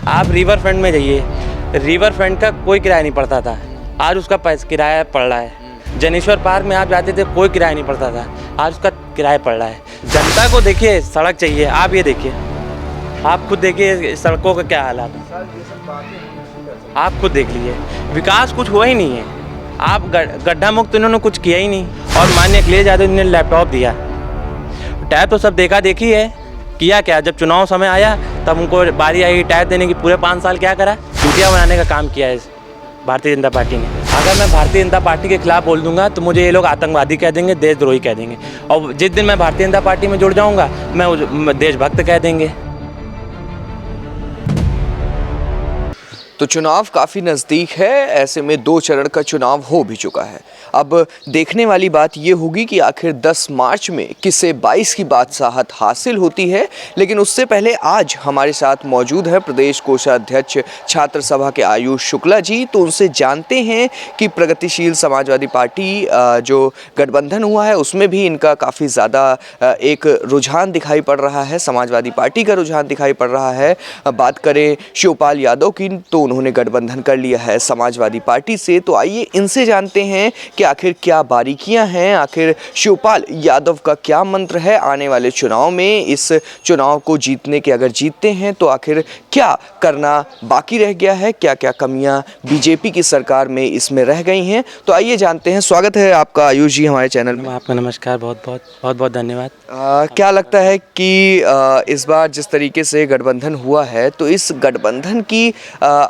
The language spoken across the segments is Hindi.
आप रिवर फ्रंट में जाइए, रिवर फ्रंट का कोई किराया नहीं पड़ता था, आज उसका किराया पड़ रहा है। जनेश्वर पार्क में आप जाते थे, कोई किराया नहीं पड़ता था, आज उसका किराया पड़ रहा है। जनता को देखिए, सड़क चाहिए, आप ये देखिए, आप खुद देखिए सड़कों का क्या हालात है, आप खुद देख लीजिए। विकास कुछ हुआ ही नहीं है। आप गड्ढा मुक्त इन्होंने कुछ किया ही नहीं। और माननीय अखिलेश यादव ने लैपटॉप दिया, टैब तो सब देखा देखी है, किया क्या? जब चुनाव समय आया तब उनको बारी आई टैब देने की। पूरे 5 साल क्या करा? चूतिया बनाने का काम किया है भारतीय जनता पार्टी ने। अगर मैं भारतीय जनता पार्टी के खिलाफ बोल दूंगा तो मुझे ये लोग आतंकवादी कह देंगे, देशद्रोही कह देंगे, और जिस दिन मैं भारतीय जनता पार्टी में जुड़ जाऊंगा मैं देशभक्त कह देंगे। तो चुनाव काफ़ी नज़दीक है, ऐसे में 2 चरण का चुनाव हो भी चुका है। अब देखने वाली बात ये होगी कि आखिर 10 मार्च में किसे 22 की बादशाहत हासिल होती है। लेकिन उससे पहले आज हमारे साथ मौजूद है प्रदेश कोषाध्यक्ष छात्र सभा के आयुष शुक्ला जी। तो उनसे जानते हैं कि प्रगतिशील समाजवादी पार्टी जो गठबंधन हुआ है उसमें भी इनका काफ़ी ज़्यादा एक रुझान दिखाई पड़ रहा है, समाजवादी पार्टी का रुझान दिखाई पड़ रहा है। बात करें शिवपाल यादव की तो उन्होंने गठबंधन कर लिया है समाजवादी पार्टी से। तो आइए इनसे जानते हैं कि आखिर क्या बारीकियां हैं, आखिर शिवपाल यादव का क्या मंत्र है आने वाले चुनाव में। इस चुनाव को जीतने के अगर जीतते हैं तो आखिर क्या करना बाकी रह गया है, क्या क्या कमियां बीजेपी की सरकार में इसमें रह गई हैं। तो आइए जानते हैं। स्वागत है आपका आयुष जी हमारे चैनल में। आपका नमस्कार, बहुत बहुत धन्यवाद। क्या लगता है कि इस बार जिस तरीके से गठबंधन हुआ है तो इस गठबंधन की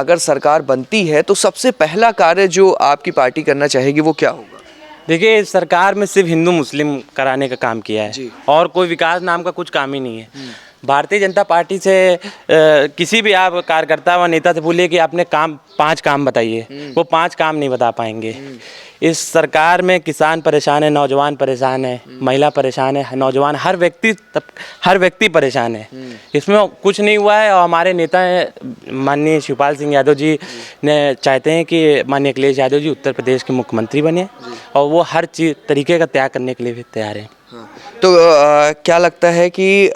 अगर सरकार बनती है तो सबसे पहला कार्य जो आपकी पार्टी करना चाहेगी वो क्या होगा? देखिए, इस सरकार में सिर्फ हिंदू मुस्लिम कराने का काम किया है और कोई विकास नाम का कुछ काम ही नहीं है। भारतीय जनता पार्टी से किसी भी आप कार्यकर्ता व नेता से बोलिए कि आपने 5 काम बताइए, वो 5 काम नहीं बता पाएंगे। इस सरकार में किसान परेशान है, नौजवान परेशान है, महिला परेशान है, नौजवान हर व्यक्ति परेशान है। इसमें कुछ नहीं हुआ है। और हमारे नेता माननीय शिवपाल सिंह यादव जी ने चाहते हैं कि माननीय अखिलेश यादव जी उत्तर प्रदेश के मुख्यमंत्री बने और वो हर तरीके का त्याग करने के लिए भी तैयार हैं। तो क्या लगता है कि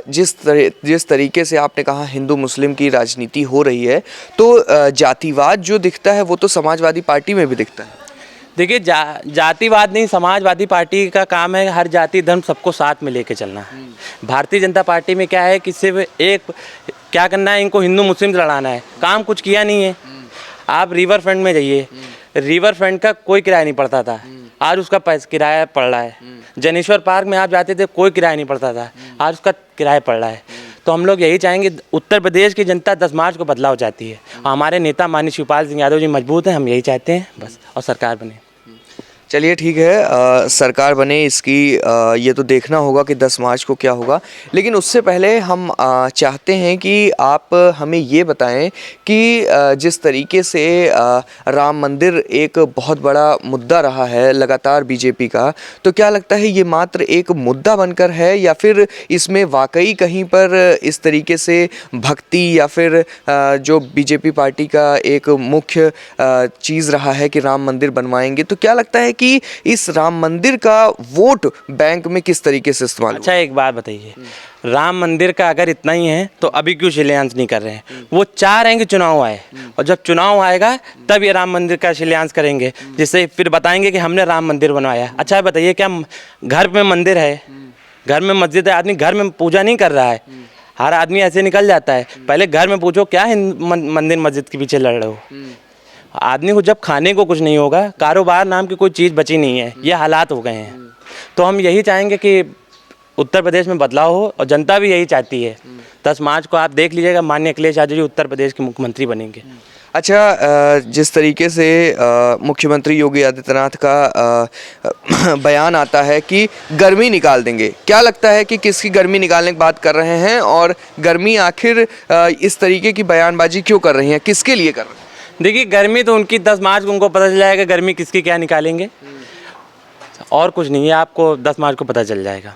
जिस तरीके से आपने कहा हिंदू मुस्लिम की राजनीति हो रही है तो जातिवाद जो दिखता है वो तो समाजवादी पार्टी में भी दिखता है। देखिए, जातिवाद नहीं, समाजवादी पार्टी का काम है हर जाति धर्म सबको साथ में लेके चलना। भारतीय जनता पार्टी में क्या है कि सिर्फ एक क्या करना है, इनको हिंदू मुस्लिम लड़ाना है, काम कुछ किया नहीं है। आप रिवर फ्रंट में जाइए, रिवर फ्रंट का कोई किराया नहीं पड़ता था, आज उसका किराया पड़ रहा है। जनेश्वर पार्क में आप जाते थे, कोई किराया नहीं पड़ता था, आज उसका किराया पड़ रहा है। तो हम लोग यही चाहेंगे, उत्तर प्रदेश की जनता 10 मार्च को बदलाव चाहती है। हमारे नेता माननीय शिवपाल सिंह यादव जी मजबूत हैं, हम यही चाहते हैं बस, और सरकार बने। चलिए ठीक है, सरकार बने इसकी ये तो देखना होगा कि 10 मार्च को क्या होगा। लेकिन उससे पहले हम चाहते हैं कि आप हमें ये बताएं कि जिस तरीके से राम मंदिर एक बहुत बड़ा मुद्दा रहा है लगातार बीजेपी का, तो क्या लगता है ये मात्र एक मुद्दा बनकर है या फिर इसमें वाकई कहीं पर इस तरीके से भक्ति या फिर जो बीजेपी पार्टी का एक मुख्य चीज़ रहा है कि राम मंदिर बनवाएंगे, तो क्या लगता है कि इस राम मंदिर का वोट बैंक में किस तरीके से इस्तेमाल? अच्छा, एक बात बताइए, राम मंदिर का अगर इतना ही है तो अभी क्यों शिलान्यास नहीं कर रहे हैं? वो चाह रहे हैं कि चुनाव आए और जब चुनाव आएगा तब ये राम मंदिर का शिलान्यास करेंगे, जिससे फिर बताएंगे कि हमने राम मंदिर बनवाया। अच्छा बताइए, क्या घर में मंदिर है, घर में मस्जिद है, आदमी घर में पूजा नहीं कर रहा है? हर आदमी ऐसे निकल जाता है। पहले घर में पूछो, क्या मंदिर मस्जिद के पीछे लड़ रहे हो? आदमी को जब खाने को कुछ नहीं होगा, कारोबार नाम की कोई चीज़ बची नहीं है, ये हालात हो गए हैं। तो हम यही चाहेंगे कि उत्तर प्रदेश में बदलाव हो और जनता भी यही चाहती है। 10 मार्च को आप देख लीजिएगा, माननीय अखिलेश यादव जी उत्तर प्रदेश के मुख्यमंत्री बनेंगे। अच्छा, जिस तरीके से मुख्यमंत्री योगी आदित्यनाथ का बयान आता है कि गर्मी निकाल देंगे, क्या लगता है कि किसकी गर्मी निकालने की बात कर रहे हैं और गर्मी आखिर इस तरीके की बयानबाजी क्यों कर रही है, किसके लिए कर रहे हैं? देखिए, गर्मी तो उनकी 10 मार्च को उनको पता चल जाएगा गर्मी किसकी क्या निकालेंगे, और कुछ नहीं है, आपको 10 मार्च को पता चल जाएगा।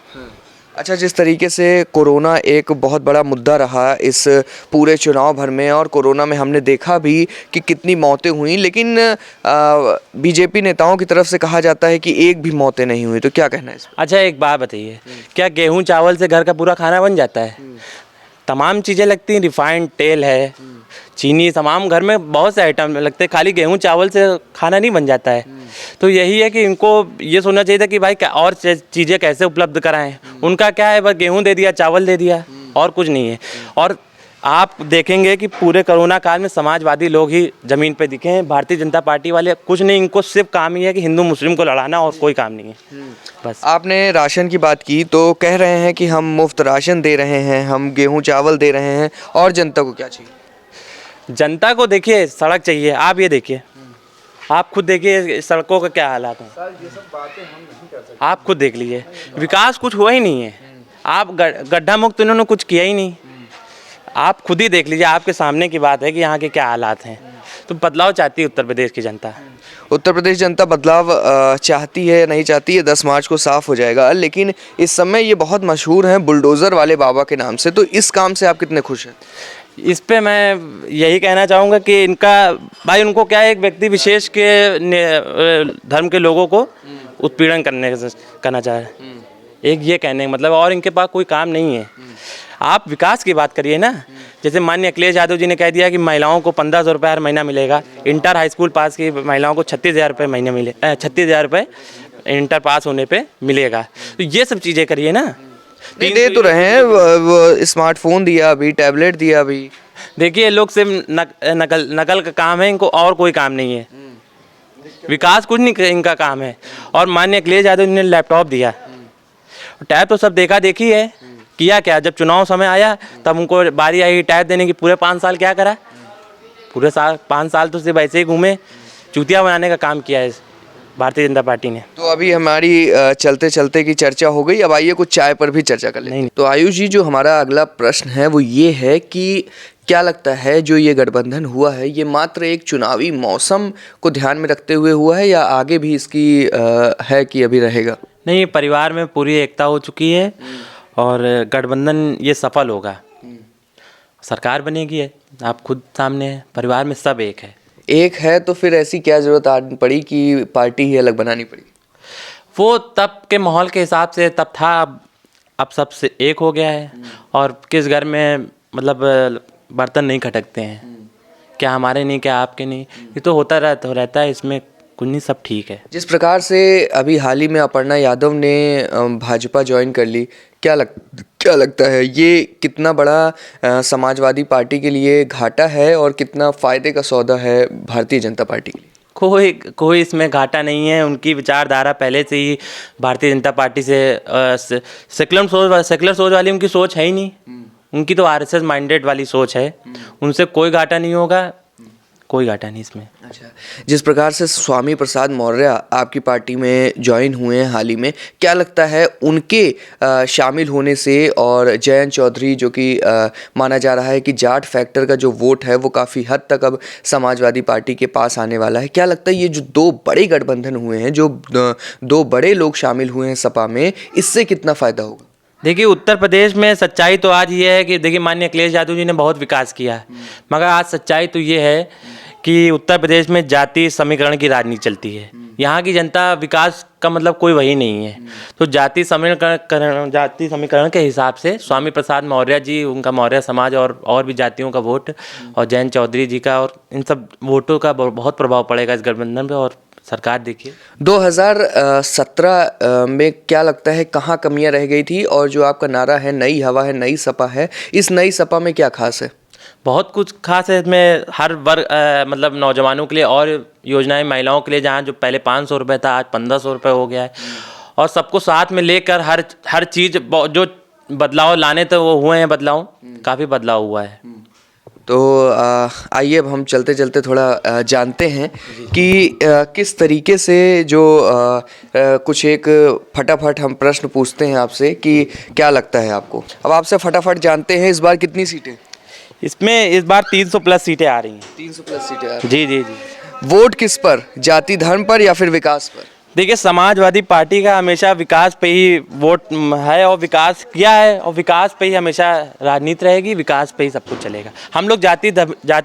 अच्छा, जिस तरीके से कोरोना एक बहुत बड़ा मुद्दा रहा इस पूरे चुनाव भर में और कोरोना में हमने देखा भी कि कितनी मौतें हुई, लेकिन बीजेपी नेताओं की तरफ से कहा जाता है कि एक भी मौतें नहीं हुई, तो क्या कहना है इस पर? अच्छा, एक बात बताइए, क्या गेहूँ चावल से घर का पूरा खाना बन जाता है? तमाम चीज़ें लगती हैं, रिफाइंड तेल है, चीनी तमाम घर में बहुत से आइटम लगते हैं, खाली गेहूं चावल से खाना नहीं बन जाता है। तो यही है कि इनको ये सोचना चाहिए था कि भाई क्या और चीज़ें कैसे उपलब्ध कराएं। उनका क्या है, बस गेहूं दे दिया, चावल दे दिया, और कुछ नहीं है। और आप देखेंगे कि पूरे कोरोना काल में समाजवादी लोग ही ज़मीन पे दिखे हैं, भारतीय जनता पार्टी वाले कुछ नहीं, इनको सिर्फ काम ही है कि हिंदू मुस्लिम को लड़ाना, और कोई काम नहीं है बस। आपने राशन की बात की तो कह रहे हैं कि हम मुफ्त राशन दे रहे हैं, हम गेहूं चावल दे रहे हैं, और जनता को क्या चाहिए? जनता को देखिए सड़क चाहिए। आप ये देखिए, आप खुद देखिए सड़कों का क्या हालात हैं, आप खुद देख लीजिए, विकास कुछ हुआ ही नहीं है। आप गड्ढा मुक्त इन्होंने कुछ किया ही नहीं, आप खुद ही देख लीजिए, आपके सामने की बात है कि यहाँ के क्या हालात हैं। तो बदलाव चाहती है उत्तर प्रदेश की जनता। उत्तर प्रदेश जनता बदलाव चाहती है, नहीं चाहती है, 10 मार्च को साफ हो जाएगा। लेकिन इस समय ये बहुत मशहूर हैं बुलडोज़र वाले बाबा के नाम से, तो इस काम से आप कितने खुश हैं? इस पे मैं यही कहना चाहूँगा कि इनका भाई, उनको क्या है, एक व्यक्ति विशेष के धर्म के लोगों को उत्पीड़न करना चाह रहे हैं, एक ये कहने का मतलब, और इनके पास कोई काम नहीं है। आप विकास की बात करिए ना, जैसे माननीय अखिलेश यादव जी ने कह दिया कि महिलाओं को 1500 रुपये हर महीना मिलेगा, इंटर हाई स्कूल पास की महिलाओं को 36,000 रुपये महीने मिले, 36,000 रुपये इंटर पास होने पे मिलेगा। तो ये सब चीज़ें करिए ना। नहीं दे तो रहे हैं, वो स्मार्टफोन दिया अभी, टैबलेट दिया अभी। देखिए लोग सिर्फ नकल का काम है, इनको और कोई काम नहीं है, विकास कुछ नहीं इनका काम है। और माननीय अखिलेश यादव जी ने लैपटॉप दिया, टैब तो सब देखा देखी है, किया क्या, जब चुनाव समय आया तब उनको बारी आई टैब देने की। पूरे 5 साल क्या करा, पूरे 5 साल तो सिर्फ ऐसे ही घूमे, चूतिया बनाने का काम किया है भारतीय जनता पार्टी ने। तो अभी हमारी चलते चलते की चर्चा हो गई, अब आइए कुछ चाय पर भी चर्चा कर लें। तो आयुष जी, जो हमारा अगला प्रश्न है वो ये है कि क्या लगता है जो ये गठबंधन हुआ है, ये मात्र एक चुनावी मौसम को ध्यान में रखते हुए हुआ है, या आगे भी इसकी है कि अभी रहेगा? नहीं, परिवार में पूरी एकता हो चुकी है और गठबंधन ये सफल होगा, सरकार बनेगी है, आप खुद सामने है, परिवार में सब एक है। एक है तो फिर ऐसी क्या जरूरत आ पड़ी कि पार्टी ही अलग बनानी पड़ी? वो तब के माहौल के हिसाब से तब था, अब सबसे एक हो गया है। और किस घर में मतलब बर्तन नहीं खटकते हैं, क्या हमारे नहीं, क्या आपके नहीं, ये तो होता रहता है, इसमें कुछ नहीं, सब ठीक है। जिस प्रकार से अभी हाल ही में अपर्णा यादव ने भाजपा ज्वाइन कर ली, क्या लगता है ये कितना बड़ा समाजवादी पार्टी के लिए घाटा है और कितना फायदे का सौदा है भारतीय जनता पार्टी के लिए? कोई इसमें घाटा नहीं है। उनकी विचारधारा पहले से ही भारतीय जनता पार्टी से सेकुलर सोच वाली उनकी सोच है ही नहीं, उनकी तो आरएसएस माइंडेड वाली सोच है, उनसे कोई घाटा नहीं होगा, कोई घाटा नहीं इसमें। अच्छा, जिस प्रकार से स्वामी प्रसाद मौर्य आपकी पार्टी में ज्वाइन हुए हैं हाल ही में, क्या लगता है उनके शामिल होने से, और जयंत चौधरी जो कि माना जा रहा है कि जाट फैक्टर का जो वोट है वो काफ़ी हद तक अब समाजवादी पार्टी के पास आने वाला है, क्या लगता है ये जो 2 बड़े गठबंधन हुए हैं, जो 2 बड़े लोग शामिल हुए हैं सपा में, इससे कितना फ़ायदा होगा? देखिए उत्तर प्रदेश में सच्चाई तो आज ये है कि देखिए माननीय अखिलेश यादव जी ने बहुत विकास किया है, मगर आज सच्चाई तो ये है कि उत्तर प्रदेश में जाति समीकरण की राजनीति चलती है। यहाँ की जनता विकास का मतलब कोई वही नहीं है। तो जाति समीकरण के हिसाब से स्वामी प्रसाद मौर्य जी, उनका मौर्य समाज और भी जातियों का वोट, और जयंत चौधरी जी का, और इन सब वोटों का बहुत प्रभाव पड़ेगा इस गठबंधन पे। और सरकार देखिए 2017 में क्या लगता है कहाँ कमियां रह गई थी, और जो आपका नारा है नई हवा है नई सपा है, इस नई सपा में क्या खास है? बहुत कुछ खास है इसमें, हर वर्ग मतलब नौजवानों के लिए और योजनाएं, महिलाओं के लिए, जहाँ जो पहले 500 रुपये था आज 1500 रुपये हो गया है, और सबको साथ में लेकर हर चीज़, जो बदलाव लाने थे वो हुए हैं, बदलाव काफ़ी बदलाव हुआ है। तो आइए अब हम चलते चलते थोड़ा जानते हैं कि किस तरीके से जो कुछ एक फटाफट हम प्रश्न पूछते हैं आपसे कि क्या लगता है आपको। अब आपसे फटाफट जानते हैं, इस बार कितनी सीटें? इसमें इस बार 300 प्लस सीटें आ रही हैं। 300 प्लस सीटें आ रही हैं। जी जी जी। वोट किस पर, जाति धर्म पर या फिर विकास पर? देखिए समाजवादी पार्टी का हमेशा विकास पे ही वोट है, और विकास किया है, और विकास पे ही हमेशा राजनीति रहेगी, विकास पे ही सब कुछ चलेगा। हम लोग जाति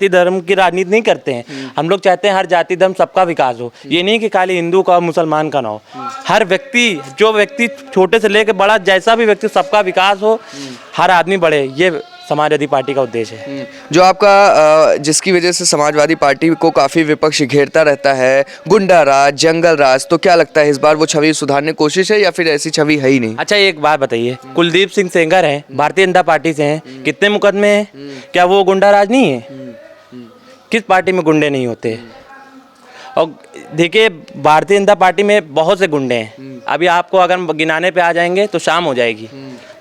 धर्म की राजनीति नहीं करते हैं, हम लोग चाहते हैं हर जाति धर्म सबका विकास हो, ये नहीं कि खाली हिंदू का और मुसलमान का ना हो। हर व्यक्ति, जो व्यक्ति छोटे से लेकर बड़ा, जैसा भी व्यक्ति, सबका विकास हो, हर आदमी बढ़े, ये समाजवादी पार्टी का उद्देश्य है। जो आपका जिसकी वजह से समाजवादी पार्टी को काफ़ी विपक्ष घेरता रहता है, गुंडा राज, जंगल राज, तो क्या लगता है इस बार वो छवि सुधारने की कोशिश है या फिर ऐसी छवि है ही नहीं? अच्छा एक बात बताइए, कुलदीप सिंह सेंगर हैं, भारतीय जनता पार्टी से हैं, कितने मुकदमे हैं? क्या वो गुंडा राज नहीं है? किस पार्टी में गुंडे नहीं होते? और देखिए भारतीय जनता पार्टी में बहुत से गुंडे हैं, अभी आपको अगर गिनाने पे आ जाएंगे तो शाम हो जाएगी।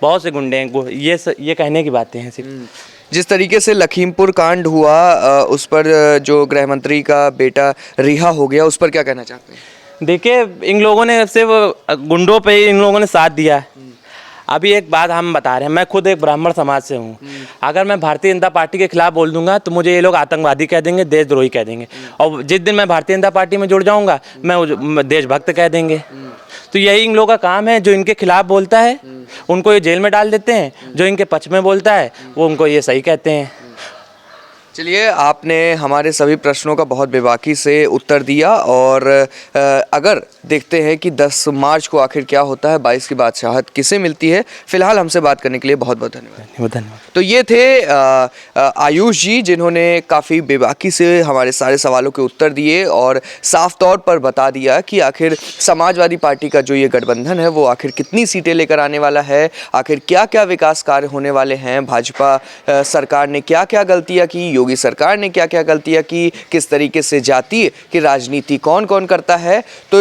बहुत से गुंडे हैं, ये कहने की बातें हैं सिर्फ। जिस तरीके से लखीमपुर कांड हुआ उस पर जो गृह मंत्री का बेटा रिहा हो गया, उस पर क्या कहना चाहते हैं? देखिए इन लोगों ने सिर्फ गुंडों पे ही इन लोगों ने साथ दिया। अभी एक बात हम बता रहे हैं, मैं खुद एक ब्राह्मण समाज से हूँ, अगर मैं भारतीय जनता पार्टी के खिलाफ बोल दूंगा तो मुझे ये लोग आतंकवादी कह देंगे, देशद्रोही कह देंगे, और जिस दिन मैं भारतीय जनता पार्टी में जुड़ जाऊंगा मैं देशभक्त कह देंगे। तो यही इन लोगों का काम है, जो इनके खिलाफ बोलता है उनको ये जेल में डाल देते हैं, जो इनके पक्ष में बोलता है वो उनको ये सही कहते हैं। चलिए, आपने हमारे सभी प्रश्नों का बहुत बेबाकी से उत्तर दिया और अगर देखते हैं कि 10 मार्च को आखिर क्या होता है, 22 की बादशाहत किसे मिलती है। फिलहाल हमसे बात करने के लिए बहुत बहुत धन्यवाद। तो ये थे आयुष जी, जिन्होंने काफ़ी बेबाकी से हमारे सारे सवालों के उत्तर दिए और साफ तौर पर बता दिया कि आखिर समाजवादी पार्टी का जो ये गठबंधन है वो आखिर कितनी सीटें लेकर आने वाला है, आखिर क्या क्या विकास कार्य होने वाले हैं, भाजपा सरकार ने क्या क्या गलतियाँ की, योगी सरकार ने क्या क्या गलतियां की, किस तरीके से जातीय की राजनीति कौन कौन करता है। तो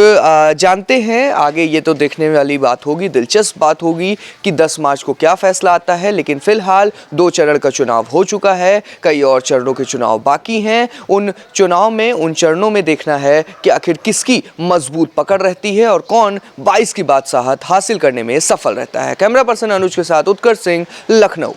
जानते हैं आगे, ये तो देखने वाली बात होगी, दिलचस्प बात होगी कि 10 मार्च को क्या फैसला आता है। लेकिन फिलहाल 2 चरण का चुनाव हो चुका है, कई और चरणों के चुनाव बाकी हैं। उन चुनाव में, उन चरणों में देखना है कि आखिर किसकी मजबूत पकड़ रहती है और कौन 22 की बादशाहत हासिल करने में सफल रहता है। कैमरा पर्सन अनुज के साथ उत्कर्ष सिंह, लखनऊ।